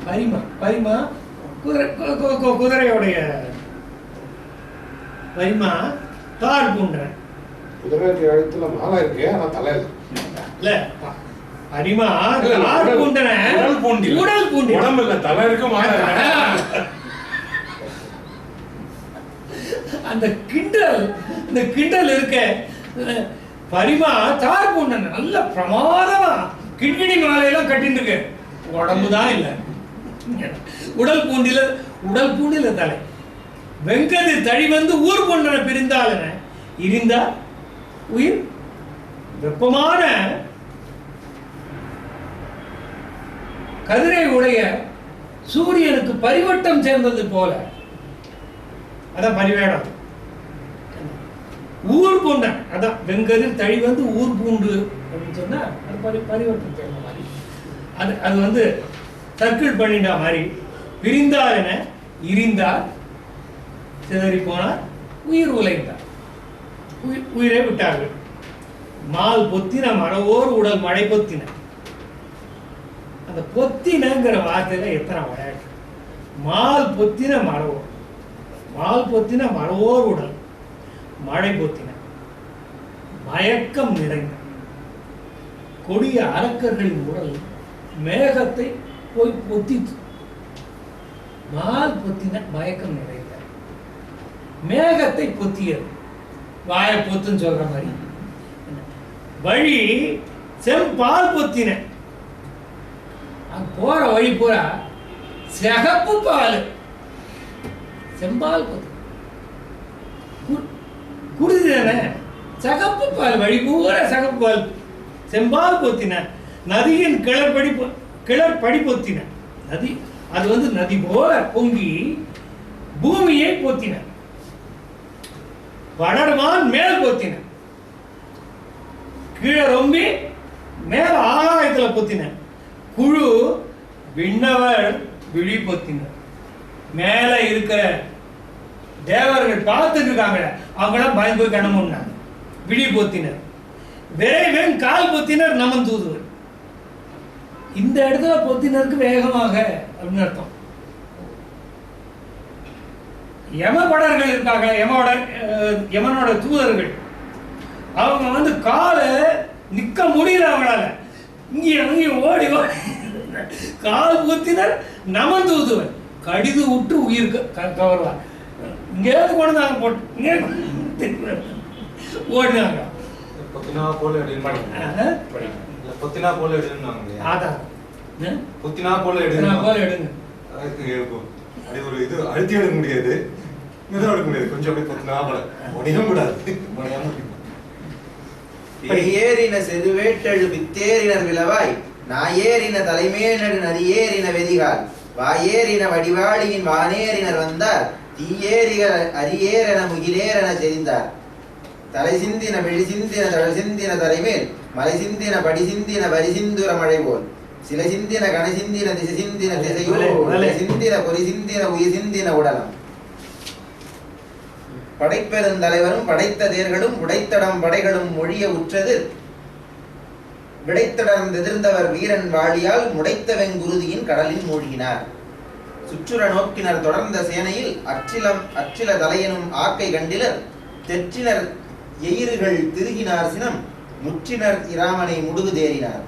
பரிமா பரிமா குதிரையோடைய பரிமா தார் பூண்ட. குதிரை எழுத்துல மாலை இருக்கு, ஆனா தலை இல்ல. பரிமா தார் பூண்டன, உடல் பூண்டி, உடம்பு இல்ல, தலை இருக்கு, மாலை. அந்த கிண்டல், இந்த கிண்டல் இருக்க. பரிமா தார் பூண்டன நல்ல பிரமாதமா கிண்கிணி மாலையெல்லாம் கட்டிட்டு இருக்கு, உடம்புதான் இல்ல. உடல் பூண்டில தலை. வெங்கதி தழி வந்து ஊர் பூண்டன பிரிந்தாலன இருந்தா உயிர். வெப்பமான கதிரை உடைய சூரியனுக்கு பரிவட்டம் சேர்ந்தது போல, அதான் பரிவேடம். ஊர் பூண்டன், அதான் வெங்கதிர் தழி வந்து ஊர் பூண்டு அப்படின்னு சொன்னா அது பரிவட்டம் சேர்ந்த மாதிரி. அது வந்து சர்க்கிள் பண்ணிட்டா மாதிரி. பிரிந்தார் என இரிந்தார், சிதறி போனார், உயிர் உலைந்தார், உயிரை விட்டார்கள். மால் பொத்தின மரவோர் உடல் மழை பொத்தின. அந்த பொத்தினங்கிற வார்த்தையில எத்தனை விளையாட்டு. மால் பொத்தின மரவோர், மால் பொத்தின மரவோர் உடல் மழை பொத்தின. மயக்கம் நிறைந்த கொடிய அரக்கர்களின் உடல் மேகத்தை போய் பொத்தித்து. மால் பொத்தின மயக்கம் நிறைந்த மேகத்தை பொத்தியது. வாய பொத்துன்னு சொல்ற மாதிரி. வழி செம்பால் பொத்தின. போற வழி பூரா சிகப்பு பால், செம்பால் பொத்து குடிதானே. சிகப்பு பால், வழி பூரா சிகப்பு பால், செம்பால் பொத்தின. நதியின் கிளர்படி பொத்தின. நதி அது வந்து நதி போல பொங்கி பூமியை பொத்தின. படர்வான் மேல் பொத்தின. கீழே ரொம்பி மேல ஆகாயத்துல பொத்தின. குழு விண்ணவர் விழி பொத்தின. மேல இருக்கிற தேவர்கள் பார்த்துட்டு இருக்காங்க, அவங்களாம் பயந்து போய் கணமுன்னாங்க. விழி பொத்தினர். விரைவன் கால் பொத்தினர் நமன் தூதுவர். இந்த இடத்துல பொத்தினருக்கு வேகமாக அப்படின்னு அர்த்தம். யமபடர்கள் இருக்காங்க, யமனோட தூதர்கள், அவங்க காலை நிக்க முடியல அவங்களால, இங்கேயும் ஓடி ஓடி கால் பொத்தினர் நமன் தூதுவர் கடிது விட்டு உயிர் கவர்வார். இங்கேயாவது கொண்டாங்க போட்டு இங்கே ஓடினாங்க. பொத்தினா போல பொத்தினா போல எடுனாங்க. அதான் பொத்தினா போல எடுங்க. அது ஒரு இது அழுத்தி எடுக்க முடியாது, மெதுவா எடுக்க முடியாது, கொஞ்சம் அப்படியே பொத்தினா போல முடியும் கூடாது. ஏறின செருவேட்டழு வித்தேறினர் விளவாய் நாயேறின தலைமேனடு நதியேறின வெதிகால் வாயேறின வடிவாளியின் வானேறினர் வந்தார் தீயேறிகள் அரியேறன முகிலேறன செறிந்தார் தலை சிந்தின வெளி சிந்தின தழல் சிந்தின தலைமேல் மலை சிந்தின படி சிந்தின வரி சிந்துர மழை போல் சிலை சிந்தின கண சிந்தின திசை சிந்தின திசையோ சிந்தின பொறி சிந்தின உயிர் சிந்தின உடலம் படைப்பெருந்தலைவரும் படைத்த தேர்களும் உடைத்தடம் படைகளும் மொழிய உற்றது விடைத்தடர்ந்தெதிர்ந்தவர் வீரன் வாழியால் முடைத்த வெங்குருதியின் கடலில் மூழ்கினார். சுற்றுர நோக்கினர் தொடர்ந்த சேனையில் அற்றில தலையனும் ஆக்கை கண்டிலர் தெற்றினர் எயிறுகள் திருகினார் சினம் முற்றினர் இராமனை முடுகு தேறினார்.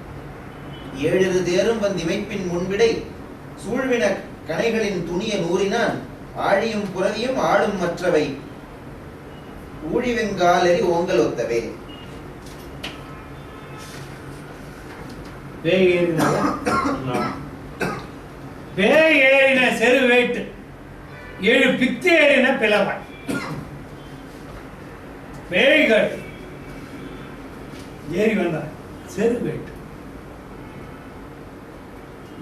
ஏழிரு தேரும் வந்திமைப்பின் முன்விடை சூழ்வின கணைகளின் துணிய நூறினான் ஆழியும் புறவியும் ஆளும் மற்றவை ஊழிவெங்காலறி ஓங்கல் ஒத்தவே. பேயேறின செருவேட்டு ஏழு பித்தேறின பிளவாய். பேய்கள் ஏறி வந்தார் செருவேட்டு.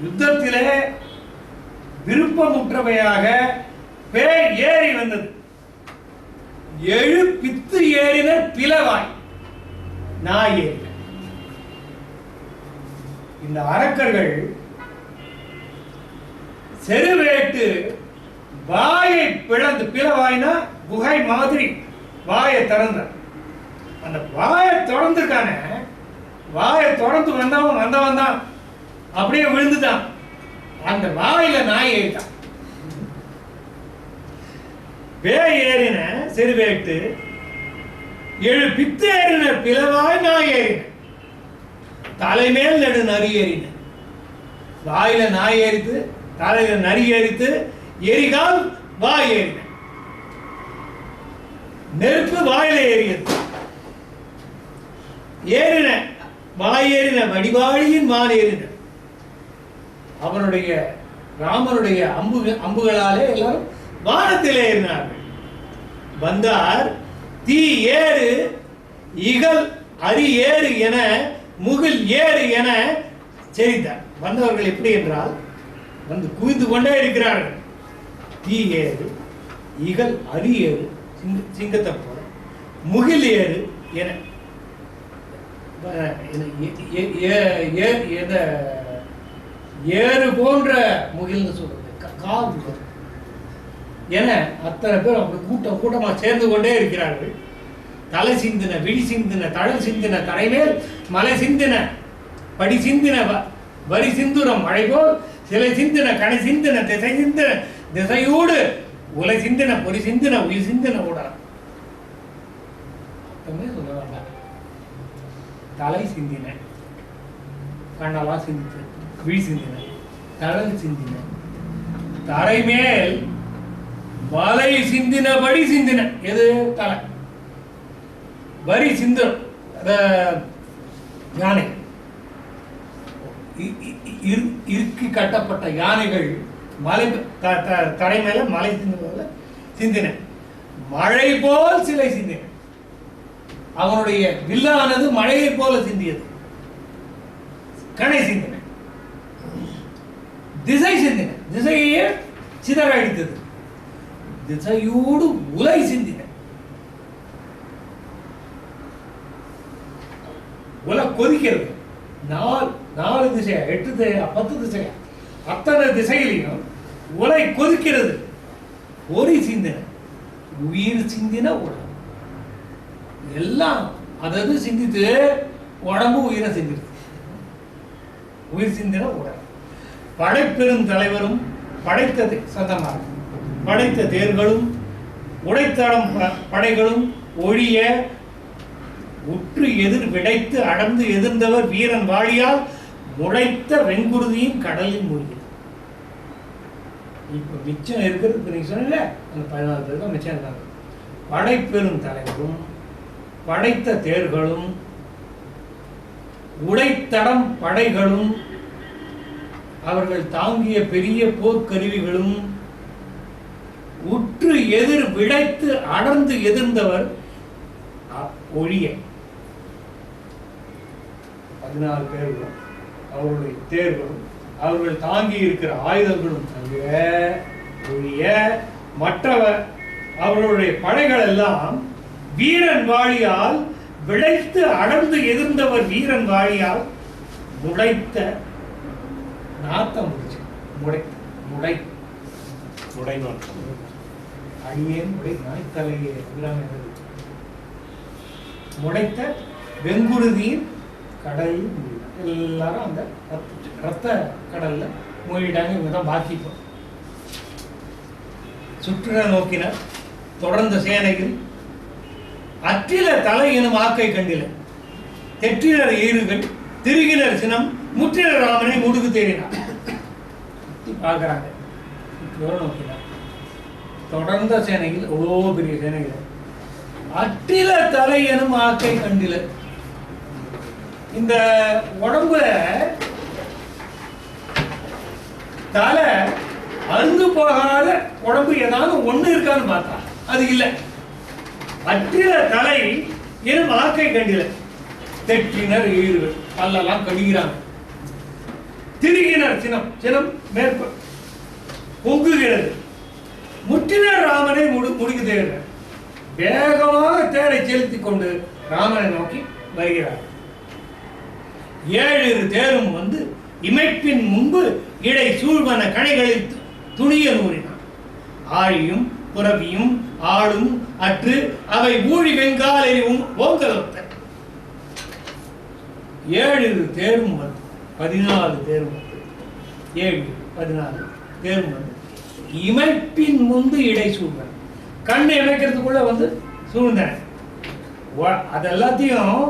யுத்தத்திலே விருப்பமுற்றவையாக பேய் ஏறி வந்தது. ஏழு பித்து ஏறின பிளவாய் நாய் ஏறின. இந்த அரக்கர்கள் செருவேட்டு வாயை பிளந்து, பிளவாய்னா குகை மாதிரி வாயை திறந்த, அந்த வாயை திறந்துருக்கான, வாயை திறந்து வந்தவன் தான் அப்படியே விழுந்துட்டான். அந்த வாயில நாய் ஏறிட்டான். பேய் ஏறின செருவேட்டு ஏழு பித்து ஏறின பிளவாய் நாய் ஏறின தலைமேல் நடு நரி ஏறின. வாயில நாய் ஏறித்து, தலையில நரி ஏறித்து, எரிகால் வாய் ஏறின. நெருப்பு வாயில ஏறியது. ஏறின வாய் ஏறின வடிவாளியின் வால் ஏறின. அவனுடைய ராமனுடைய அம்புகளாலே எல்லாரும் வானத்திலே ஏறினார்கள். வந்தார் தீ ஏறு இகல் அரி ஏறு என முகில் ஏறு என செய்தார். வந்தவர்கள் எப்படி என்றால் வந்து குவிந்து கொண்டே இருக்கிறார்கள். தீ ஏறு இகல் அரி ஏறு சிங்கத்தை போல முகில் ஏறு என ஏறு போன்ற முகில்னு சொல்றது காது என அத்தனை பேர் அப்படி கூட்டமா சேர்ந்து கொண்டே இருக்கிறார்கள். தலை சிந்தின விழி சிந்தின தழல் சிந்தின தலைமேல் மலை சிந்தின படி சிந்தின வரி சிந்துரம் மழை போல் சிலை சிந்தின கணை சிந்தின திசை சிந்தின திசையோடு உலை சிந்தின பொறி சிந்தின உயிர் சிந்தின உடலாம். சொல்ல வேண்டாம். தலை சிந்தின கண்ணலா சிந்தின விழி சிந்தின தழல் சிந்தின தரைமேல் மலை சிந்தினபடி சிந்தின. எது? தலை. வரி சிந்தம் யானை, இறுக்கி கட்டப்பட்ட யானைகள் மலை தரை மேல மலை சிந்தின மழை போல் சிலை சிந்தின. அவனுடைய வில்லானது மழையை போல சிந்தியது. கணை சிந்தின திசை சிந்தின திசையே சிதற அடித்தது. திசையோடு உலை சிந்தின. உலை கொதிக்கிறது. நாலு திசையா 8 திசையா 10 திசையா அத்தனை திசையிலையும் உலை கொதிக்கிறது. பொறி சிந்தின உயிர் சிந்தின உலகம் எல்லாம் அதாவது சிந்தித்து உடம்பு உயிரை செஞ்சிருக்கு. உயிர் சிந்தின உடல். படைப்பெரும் தலைவரும் படைத்தது சொந்தமாக படைத்த தேர்களும் உடைத்தடம் படைகளும் ஒழிய உற்று எதிர் விடைத்து அடர்ந்து எதிர்ந்தவர் வீரன் வாழியால் முளைத்த வெண்குருதியும் கடலில் மூழ்கி. இப்ப மிச்சம் இருக்கிறது நீங்க சொன்னீங்க அந்த 14 பேர் தான் மிச்சம் இருக்காங்க. படைப்பெரும் தலைவரும் படைத்த தேர்களும் உடைத்தடம் படைகளும் அவர்கள் தாங்கிய பெரிய போர்க்கருவிகளும் உற்று எதிர் விடைத்து அடர்ந்து எதிர்ந்தவர் ஒழிய 14 பேர்களும் அவருடைய தேர்களும் அவர்கள் தாங்கி இருக்கிற ஆயுதங்களும் தவிர ஒழிய மற்றவர் அவர்களுடைய படைகள் எல்லாம் வீரன் வாழியால் விளைத்து அடர்ந்து எதிர்ந்தவர் வீரன் வாழியால் முளைத்த நாத்தம் முடிச்சு முடை அடியேன் முடை நாய்த்தலையே முடைத்த வெங்குருதியின் கடலில் எல்லாரும் அந்த ரத்த கடல்ல மூழ்கிட்டாங்க. இவங்கதான் பாக்கிப்போம். சுற்றுலா நோக்கினர் தொடர்ந்த சேனையில் அற்றில தலை எனும் ஆக்கை கண்டில தெற்றிலர் ஏறுகள் திருகிலர் சினம் முற்றிலர் ராமனை முடுகு தேறினார். பார்க்கிறாங்க. நோக்கினார் தொடர்ந்த சேனையில் அவ்வளோ பெரிய சேனைகள் அற்றில தலை எனும் ஆக்கை கண்டில. இந்த உடம்புல தலை அழுந்து போகாத உடம்பு ஏதாவது ஒண்ணு இருக்கான்னு பார்த்தா அது இல்லை. அற்றில தலை எனும் ஆக்கை கண்டில தெற்றினர் ஈடுகள் பல்லெல்லாம் கடிக்கிறாங்க. திருகினர் சினம் சினம் மேற்ப பொங்குகிறது. முற்றினர் ராமனை முடிக்கு தேர்கிறார். வேகமாக தேரை செலுத்தி கொண்டு ராமனை நோக்கி வருகிறார். 7 தேரும் வந்து இமைப்பின் முன்பு இடை சூழ்வன கணைகளில் துணிய நூறினான். ஆழியும் புறவியும் ஆளும் அற்று அவை ஊழி வெங்காலை ஓங்கலத்த. 7 தேரும் வந்து 14 தேரும் வந்து 7 14 தேரும் வந்து இமைப்பின் முன்பு இடை சூழ்வன கண்ணை இமைக்கிறதுக்குள்ள வந்து சூழ்ந்தன. அது எல்லாத்தையும்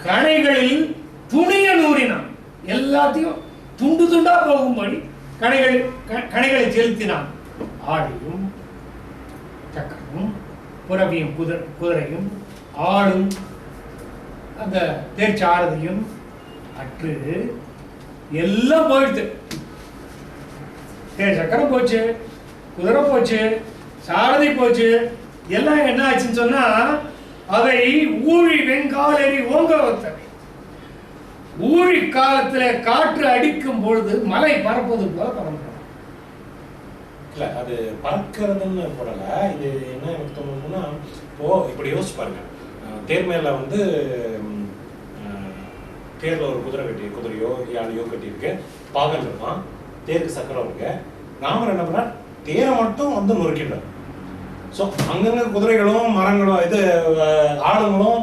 கணைகளில் துணிய நூறினான். எல்லாத்தையும் துண்டு துண்டா போகும்படி கணைகளை செலுத்தினான். ஆடியும் சக்கரமும் புறவியும் குதிரையும் ஆளும் அந்த தேர்ச்சாரதியும் அற்று எல்லாம் போயிடுது. தேர் சக்கரம் போச்சு, குதிரை போச்சு, சாரதி போச்சு. எல்லாம் என்ன ஆச்சுன்னு சொன்னா அவை ஊழி வெங்காலரி ஓங்க வைத்தவை. ஊழி காலத்துல காற்று அடிக்கும் பொழுது மலை பறப்பது போல பறந்து இல்ல அது பறக்கிறதுன்னு போடல. இது என்ன எனக்கு தோணுதுன்னா இப்போ இப்படி யோசிச்சு பாருங்க. தேர் மேல வந்து தேர்ல ஒரு குதிரையோ யானையோ கட்டியிருக்கு, பாகல் இருக்கான், தேருக்கு சக்கரம் இருக்கு. ராமர் என்ன பண்ணார், தேரை மட்டும் வந்து நொறுக்கிட்டார். ஸோ அங்கங்க குதிரைகளும் மரங்களும் இது ஆளுங்களும்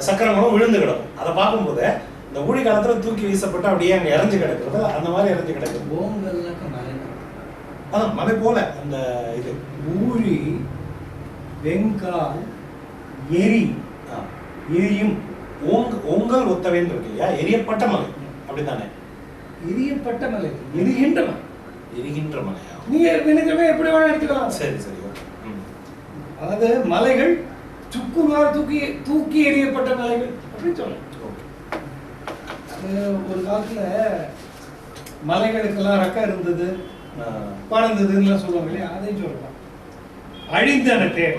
சக்கரங்களும் விழுந்து கிடக்கும். அதை பார்க்கும்போது இந்த ஊழி காலத்துல தூக்கி வீசப்பட்டு அப்படியே அங்க இறஞ்சு கிடக்குறது, அந்த மாதிரி இறஞ்சு கிடக்குது. அதான் மலை போல அந்த இது ஊழி வெங்கால் எரியும் ஓங்கல் ஒத்தவேன்னு இருக்கு இல்லையா, எரியப்பட்ட மலை அப்படித்தானே. எரியப்பட்ட மலை எரிகின்ற மலை. எரிகின்ற மலையா? நீ நினைக்கிறவே எப்படி வேணா எடுத்துக்கலாம். சரி சரி. அதாவது மலைகள் சுக்குமார் தூக்கி எறியப்பட்ட மலைகள் அப்படின்னு சொல்லலாம். ஒரு காலத்துல மலைகளுக்கெல்லாம் ரக்கம் இருந்தது, பறந்ததுன்னு சொல்லுவாங்க இல்லையா, அதையும் சொல்லலாம். அழிந்தன தேர்